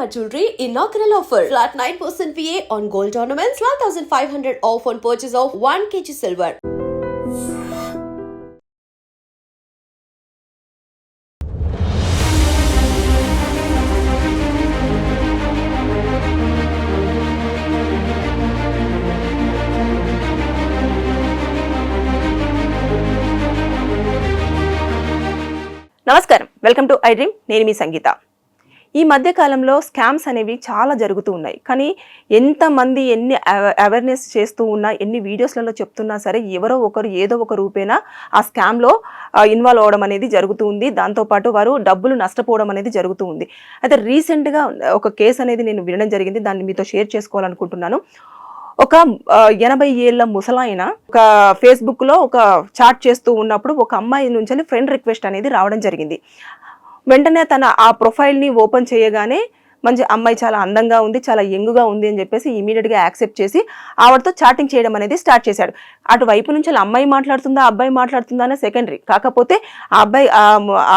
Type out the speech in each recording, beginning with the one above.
Shalimar Jewelry inaugural offer. Flat 9% VA on gold ornaments, 12,500 off on purchase of 1 kg silver. నమస్కారం, welcome to I dream. నేను మీ సంగీత. ఈ మధ్య కాలంలో scams అనేవి చాలా జరుగుతూ ఉన్నాయి. కానీ ఎంతమంది ఎన్ని అవేర్నెస్ చేస్తూ ఉన్నా, ఎన్ని వీడియోస్లలో చెప్తున్నా సరే ఎవరో ఒకరు ఏదో ఒక రూపేణా ఆ స్కామ్లో ఇన్వాల్వ్ అవ్వడం అనేది జరుగుతూ ఉంది. దాంతోపాటు వారు డబ్బులు నష్టపోవడం అనేది జరుగుతూ ఉంది. అయితే రీసెంట్గా ఒక కేసు అనేది నేను వినడం జరిగింది. దాన్ని మీతో షేర్ చేసుకోవాలనుకుంటున్నాను. ఒక 80 ఏళ్ల ముసలాయన ఒక ఫేస్బుక్లో ఒక చాట్ చేస్తూ ఉన్నప్పుడు ఒక అమ్మాయి నుంచి ఫ్రెండ్ రిక్వెస్ట్ అనేది రావడం జరిగింది. వెంటనే తన ఆ ప్రొఫైల్ని ఓపెన్ చేయగానే మంచి అమ్మాయి చాలా అందంగా ఉంది, చాలా యంగ్గా ఉంది అని చెప్పేసి ఇమీడియట్గా యాక్సెప్ట్ చేసి ఆవిడతో చాటింగ్ చేయడం అనేది స్టార్ట్ చేశాడు. అటువైపు నుంచి అమ్మాయి మాట్లాడుతుందా అబ్బాయి మాట్లాడుతుందా అనే సెకండరీ. కాకపోతే ఆ అబ్బాయి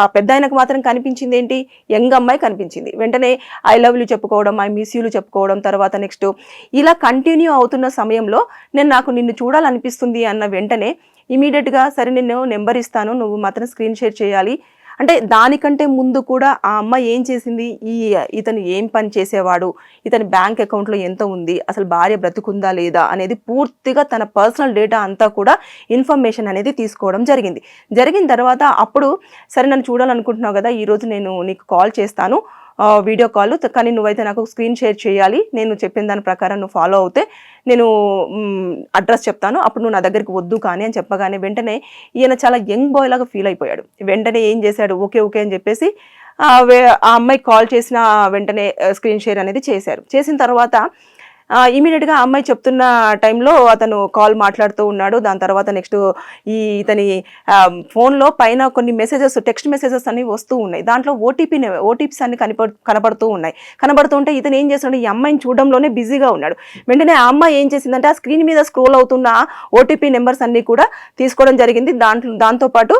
ఆ పెద్ద ఆయనకు మాత్రం కనిపించింది ఏంటి, యంగ్ అమ్మాయి కనిపించింది. వెంటనే ఐ లవ్ యూ చెప్పుకోవడం, ఐ మిస్ యూలు చెప్పుకోవడం, తర్వాత నెక్స్ట్ ఇలా కంటిన్యూ అవుతున్న సమయంలో నాకు నిన్ను చూడాలనిపిస్తుంది అన్న వెంటనే ఇమీడియట్గా సరే నేను నెంబర్ ఇస్తాను, నువ్వు మాత్రం స్క్రీన్ షేర్ చేయాలి అంటే దానికంటే ముందు కూడా ఆ అమ్మాయి ఏం చేసింది, ఇతను ఏం పని చేసేవాడు, ఇతని బ్యాంక్ అకౌంట్లో ఎంత ఉంది, అసలు భార్య బ్రతుకుందా లేదా అనేది పూర్తిగా తన పర్సనల్ డేటా అంతా కూడా ఇన్ఫర్మేషన్ అనేది తీసుకోవడం జరిగింది. జరిగిన తర్వాత అప్పుడు సరే నన్ను చూడాలనుకుంటున్నావు కదా, ఈరోజు నేను నీకు కాల్ చేస్తాను, వీడియో కాల్, కానీ నువ్వైతే నాకు స్క్రీన్ షేర్ చేయాలి, నేను చెప్పిన దాని ప్రకారం నువ్వు ఫాలో అవుతే నేను అడ్రస్ చెప్తాను, అప్పుడు నువ్వు నా దగ్గరికి వద్దు కానీ అని చెప్పగానే వెంటనే ఈయన చాలా యంగ్ బాయ్ లాగా ఫీల్ అయిపోయాడు. వెంటనే ఏం చేశాడు, ఓకే ఓకే అని చెప్పేసి ఆ అమ్మాయికి కాల్ చేసిన వెంటనే స్క్రీన్ షేర్ అనేది చేశారు. చేసిన తర్వాత ఇమీడియట్గా అమ్మాయి చెప్తున్న టైంలో అతను కాల్ మాట్లాడుతూ ఉన్నాడు. దాని తర్వాత నెక్స్ట్ ఇతని ఫోన్లో పైన కొన్ని మెసేజెస్, టెక్స్ట్ మెసేజెస్ అన్ని వస్తూ ఉన్నాయి. దాంట్లో ఓటీపీస్ అన్ని కనబడుతూ ఉన్నాయి. కనబడుతూ ఉంటే ఇతను ఏం చేస్తున్నాడు, ఈ అమ్మాయిని చూడడంలోనే బిజీగా ఉన్నాడు. వెంటనే ఆ అమ్మాయి ఏం చేసిందంటే ఆ స్క్రీన్ మీద స్క్రోల్ అవుతున్న ఓటీపీ నెంబర్స్ అన్ని కూడా తీసుకోవడం జరిగింది. దాంతోపాటు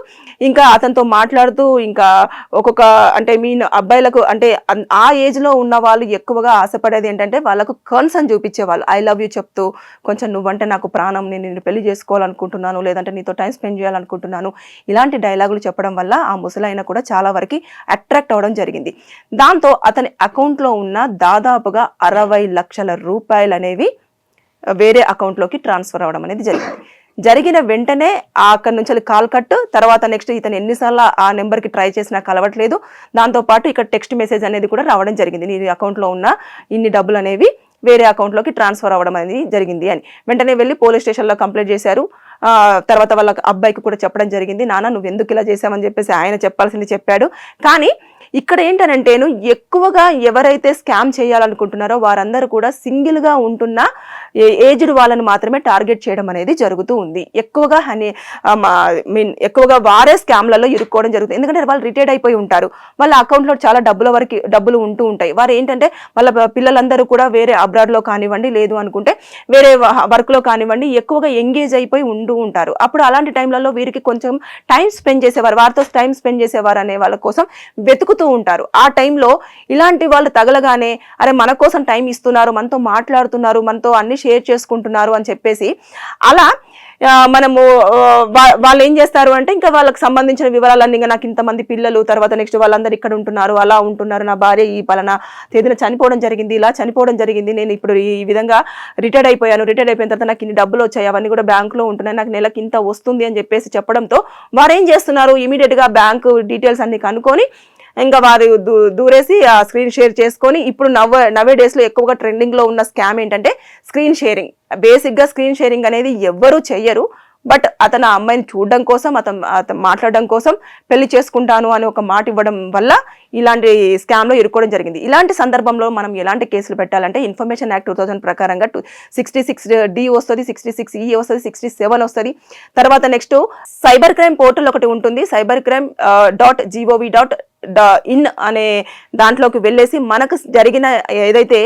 ఇంకా అతనితో మాట్లాడుతూ ఇంకా ఒక్కొక్క అంటే అబ్బాయిలకు అంటే ఆ ఏజ్లో ఉన్న వాళ్ళు ఎక్కువగా ఆశపడేది ఏంటంటే వాళ్ళకు కన్సర్న్ చూపించేవాళ్ళు. ఐ లవ్ యూ చెప్తూ కొంచెం నువ్వంటే నాకు ప్రాణం, నేను నిన్ను పెళ్లి చేసుకోవాలనుకుంటున్నాను, లేదంటే నీతో టైం స్పెండ్ చేయాలనుకుంటున్నాను, ఇలాంటి డైలాగులు చెప్పడం వల్ల ఆ ముసలైన కూడా చాలా వరకు అట్రాక్ట్ అవ్వడం జరిగింది. దాంతో అతని అకౌంట్లో ఉన్న దాదాపుగా 60 లక్షల రూపాయలు అనేవి వేరే అకౌంట్లోకి ట్రాన్స్ఫర్ అవ్వడం అనేది జరిగింది. జరిగిన వెంటనే అక్కడి నుంచి కాల్ కట్. తర్వాత నెక్స్ట్ ఇతను ఎన్నిసార్లు ఆ నెంబర్కి ట్రై చేసినా కలవట్లేదు. దాంతోపాటు ఇక్కడ టెక్స్ట్ మెసేజ్ అనేది కూడా రావడం జరిగింది, నీ అకౌంట్లో ఉన్న ఇన్ని డబ్బులు అనేవి వేరే అకౌంట్లోకి ట్రాన్స్ఫర్ అవ్వడం అనేది జరిగింది అని. వెంటనే వెళ్ళి పోలీస్ స్టేషన్లో కంప్లైంట్ చేశారు. తర్వాత వాళ్ళ అబ్బాయికి కూడా చెప్పడం జరిగింది, నాన్న నువ్వు ఎందుకు ఇలా చేసావని చెప్పేసి ఆయన చెప్పాల్సింది చెప్పాడు. కానీ ఇక్కడ ఏంటనంటేను ఎక్కువగా ఎవరైతే స్కామ్ చేయాలనుకుంటున్నారో వారందరూ కూడా సింగిల్గా ఉంటున్న ఏజ్డ్ వాళ్ళని మాత్రమే టార్గెట్ చేయడం అనేది జరుగుతూ ఉంది. ఎక్కువగా వారే స్కామ్లలో ఇరుక్కోవడం జరుగుతుంది. ఎందుకంటే వాళ్ళు రిటైర్డ్ అయిపోయి ఉంటారు, వాళ్ళ అకౌంట్లో చాలా డబ్బులు ఉంటూ ఉంటాయి. వారు ఏంటంటే వాళ్ళ పిల్లలందరూ కూడా వేరే అబ్రాడ్లో కానివ్వండి, లేదు అనుకుంటే వేరే వర్క్లో కానివ్వండి ఎక్కువగా ఎంగేజ్ అయిపోయి ఉంటూ ఉంటారు. అప్పుడు అలాంటి టైంలలో వీరికి కొంచెం టైం స్పెండ్ చేసేవారు, వారితో టైం స్పెండ్ చేసేవారు అనే వాళ్ళ కోసం వెతుకుతూ ఉంటారు. ఆ టైంలో ఇలాంటి వాళ్ళు తగలగానే అరే మన కోసం టైం ఇస్తున్నారు, మనతో మాట్లాడుతున్నారు, మనతో అన్ని షేర్ చేసుకుంటున్నారు అని చెప్పేసి అలా మనము వాళ్ళు ఏం చేస్తారు అంటే ఇంకా వాళ్ళకి సంబంధించిన వివరాలన్నీ, ఇంకా నాకు ఇంతమంది పిల్లలు, తర్వాత నెక్స్ట్ వాళ్ళందరూ ఇక్కడ ఉంటున్నారు, అలా ఉంటున్నారు, నా భార్య ఈ పలానా తేదీన చనిపోవడం జరిగింది, ఇలా చనిపోవడం జరిగింది, నేను ఇప్పుడు ఈ విధంగా రిటైర్డ్ అయిపోయిన తర్వాత నాకు ఇన్ని డబ్బులు వచ్చాయి, అవన్నీ కూడా బ్యాంకులో ఉంటున్నాయి, నాకు నెలకి ఇంత వస్తుంది అని చెప్పేసి చెప్పడంతో వారు ఏం చేస్తున్నారు, ఇమీడియట్గా బ్యాంకు డీటెయిల్స్ అన్ని కనుక్కొని ఇంకా వారు దూరేసి ఆ స్క్రీన్ షేర్ చేసుకొని ఇప్పుడు నవే డేస్లో ఎక్కువగా ట్రెండింగ్లో ఉన్న స్కామ్ ఏంటంటే స్క్రీన్ షేరింగ్. బేసిక్గా స్క్రీన్ షేరింగ్ అనేది ఎవ్వరూ చెయ్యరు, బట్ అతను ఆ అమ్మాయిని చూడడం కోసం, అతను మాట్లాడడం కోసం పెళ్లి చేసుకుంటాను అని ఒక మాట ఇవ్వడం వల్ల ఇలాంటి స్కామ్లో ఇరుక్కోవడం జరిగింది. ఇలాంటి సందర్భంలో మనం ఎలాంటి కేసులు పెట్టాలంటే ఇన్ఫర్మేషన్ యాక్ట్ 2000 ప్రకారంగా 66D వస్తుంది, 66E వస్తుంది, 67 వస్తుంది. తర్వాత నెక్స్ట్ సైబర్ క్రైమ్ పోర్టల్ ఒకటి ఉంటుంది, cybercrime.gov. ఇన్ అనే దాంట్లోకి వెళ్ళేసి మనకు జరిగిన ఏదైతే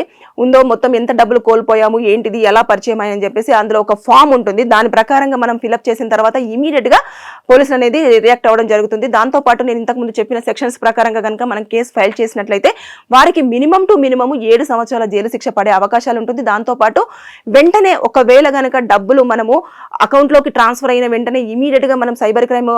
ఉందో మొత్తం ఎంత డబ్బులు కోల్పోయాము ఏంటిది ఎలా పరిచయం అని చెప్పేసి అందులో ఒక ఫామ్ ఉంటుంది. దాని ప్రకారంగా మనం ఫిలప్ చేసిన తర్వాత ఇమీడియట్ గా పోలీసులు అనేది రియాక్ట్ అవ్వడం జరుగుతుంది. దాంతో పాటు నేను ఇంతకుముందు చెప్పిన సెక్షన్స్ ప్రకారంగా కనుక మనం కేసు ఫైల్ చేసినట్లయితే వారికి మినిమం 7 సంవత్సరాల జైలు శిక్ష పడే అవకాశాలు ఉంటుంది. దాంతో పాటు వెంటనే ఒకవేళ గనక డబ్బులు మనము అకౌంట్ లోకి ట్రాన్స్ఫర్ అయిన వెంటనే ఇమీడియట్ గా మనం సైబర్ క్రైమ్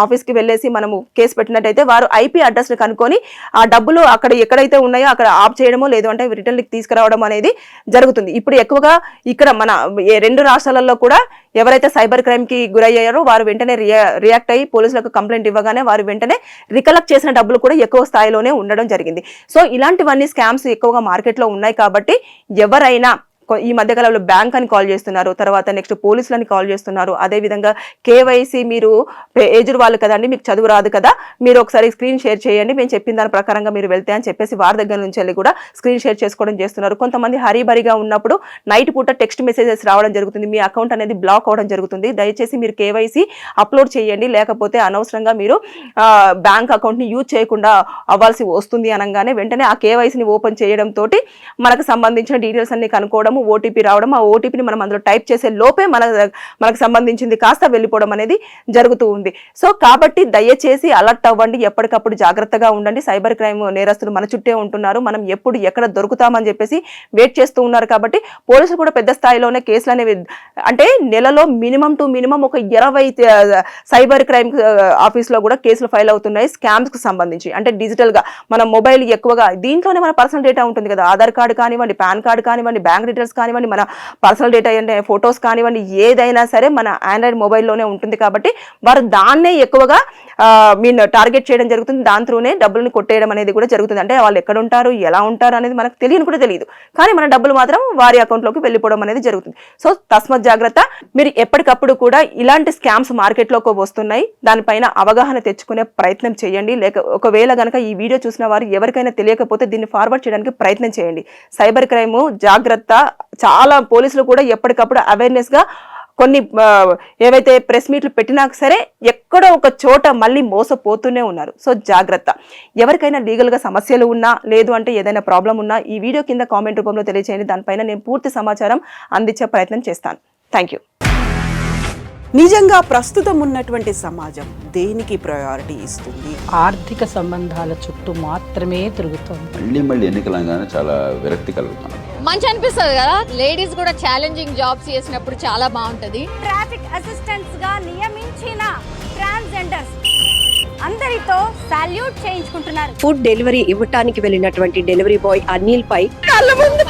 ఆఫీస్ కి వెళ్ళేసి మనము కేసు పెట్టినట్టయితే వారు ఐపీ అడ్రస్ ని కనుక్కొని ఆ డబ్బులు అక్కడ ఎక్కడైతే ఉన్నాయో అక్కడ ఆఫ్ చేయడమో లేదు అంటే రిటర్న్ కి తీసుకురావడం అనేది జరుగుతుంది. ఇప్పుడు ఎక్కువగా ఇక్కడ మన 2 రాష్ట్రాలలో కూడా ఎవరైతే సైబర్ క్రైమ్ కి గురయ్యారో వారు వెంటనే రియాక్ట్ అయ్యి పోలీసులకు కంప్లైంట్ ఇవ్వగానే వారు వెంటనే రికలెక్ట్ చేసిన డబ్బులు కూడా ఎక్కువ స్థాయిలోనే ఉండడం జరిగింది. సో ఇలాంటివన్నీ స్కామ్స్ ఎక్కువగా మార్కెట్లో ఉన్నాయి కాబట్టి ఎవరైనా ఈ మధ్యకాలంలో బ్యాంక్ అని కాల్ చేస్తున్నారు, తర్వాత నెక్స్ట్ పోలీసులని కాల్ చేస్తున్నారు. అదేవిధంగా కేవైసీ మీరు ఏజ్డ్ వాళ్ళు కదండి, మీకు చదువు రాదు కదా, మీరు ఒకసారి స్క్రీన్ షేర్ చేయండి, మేము చెప్పిన దాని ప్రకారంగా మీరు వెళ్తే అని చెప్పేసి వారి దగ్గర నుంచి వెళ్ళి కూడా స్క్రీన్ షేర్ చేసుకోవడం చేస్తున్నారు. కొంతమంది హరీబరిగా ఉన్నప్పుడు నైట్ పూట టెక్స్ట్ మెసేజెస్ రావడం జరుగుతుంది, మీ అకౌంట్ అనేది బ్లాక్ అవడం జరుగుతుంది, దయచేసి మీరు కేవైసీ అప్లోడ్ చేయండి, లేకపోతే అనవసరంగా మీరు బ్యాంక్ అకౌంట్ని యూజ్ చేయకుండా అవ్వాల్సి వస్తుంది అనగానే వెంటనే ఆ కేవైసీని ఓపెన్ చేయడంతో మనకు సంబంధించిన డీటెయిల్స్ అన్ని కనుక్కోవడం, ఓటీపీ రావడం, ఆ ఓటీపీని మనం అందులో టైప్ చేసే లోపే మనకు సంబంధించింది కాస్త వెళ్ళిపోవడం అనేది జరుగుతూ ఉంది. సో కాబట్టి దయచేసి అలర్ట్ అవ్వండి, ఎప్పటికప్పుడు జాగ్రత్తగా ఉండండి. సైబర్ క్రైమ్ నేరస్తులు మన చుట్టే ఉంటున్నారు, మనం ఎప్పుడు ఎక్కడ దొరుకుతామని చెప్పేసి వెయిట్ చేస్తూ ఉన్నారు. కాబట్టి పోలీసులు కూడా పెద్ద స్థాయిలోనే కేసులు అనేవి అంటే నెలలో మినిమం ఒక 20 సైబర్ క్రైమ్ ఆఫీస్లో కూడా కేసులు ఫైల్ అవుతున్నాయి స్కామ్స్ కు సంబంధించి. అంటే డిజిటల్ గా మన మొబైల్ ఎక్కువగా దీంట్లోనే మన పర్సనల్ డేటా ఉంటుంది కదా, ఆధార్ కార్డు కానివ్వండి, పాన్ కార్డు కానివ్వండి, బ్యాంక్ డీటెయిల్స్ కానివ్వండి, మన పర్సనల్ డేటా అంటే ఫొటోస్ కానివ్వండి, ఏదైనా సరే మన ఆండ్రాయిడ్ మొబైల్లోనే ఉంటుంది. కాబట్టి వారు దాన్నే ఎక్కువగా టార్గెట్ చేయడం జరుగుతుంది, దాని త్రూనే డబ్బులను కొట్టేయడం అనేది కూడా జరుగుతుంది. అంటే వాళ్ళు ఎక్కడ ఉంటారు, ఎలా ఉంటారు అనేది మనకు కూడా తెలియదు, కానీ మన డబ్బులు మాత్రం వారి అకౌంట్లోకి వెళ్ళిపోవడం అనేది జరుగుతుంది. సో తస్మత్ జాగ్రత్త. మీరు ఎప్పటికప్పుడు కూడా ఇలాంటి స్కామ్స్ మార్కెట్లోకి వస్తున్నాయి, దానిపైన అవగాహన తెచ్చుకునే ప్రయత్నం చేయండి. లేక ఒకవేళ గనక ఈ వీడియో చూసిన వారు ఎవరికైనా తెలియకపోతే దీన్ని ఫార్వర్డ్ చేయడానికి ప్రయత్నం చేయండి. సైబర్ క్రైమ్ జాగ్రత్త. చాలా పోలీసులు కూడా ఎప్పటికప్పుడు అవేర్నెస్ గా కొన్ని ఏవైతే ప్రెస్ మీట్లు పెట్టినా సరే ఎక్కడో ఒక చోట మళ్ళీ మోసపోతూనే ఉన్నారు. సో జాగ్రత్త. ఎవరికైనా లీగల్గా సమస్యలు ఉన్నా, లేదు అంటే ఏదైనా ప్రాబ్లం ఉన్నా ఈ వీడియో కింద కామెంట్ రూపంలో తెలియజేయండి, దానిపైన నేను పూర్తి సమాచారం అందించే ప్రయత్నం చేస్తాను. Thank you. నిజంగా ప్రస్తుతం ఉన్నటువంటి సమాజం దేనికి ప్రయారిటీ ఇస్తుంది? ఆర్థిక సంబంధాల చుట్టూ మాత్రమే తిరుగుతుంది. మళ్ళీ ఎన్నికలంగానే చాలా విరక్తి కలుగుతాను. మంచి అనిపిస్తుంది కదా, లేడీస్ కూడా ఛాలెంజింగ్ జాబ్స్ చేసినప్పుడు చాలా బాగుంటది. ట్రాఫిక్ అసిస్టెంట్స్ గా నియమించిన ట్రాన్స్జెండర్స్ అందరితో సాల్యూట్ చేయించుకుంటున్నారు. ఫుడ్ డెలివరీ ఇవ్వటానికి వెళ్ళినటువంటి డెలివరీ బాయ్ అనిల్ పై కళ్ళ ముందు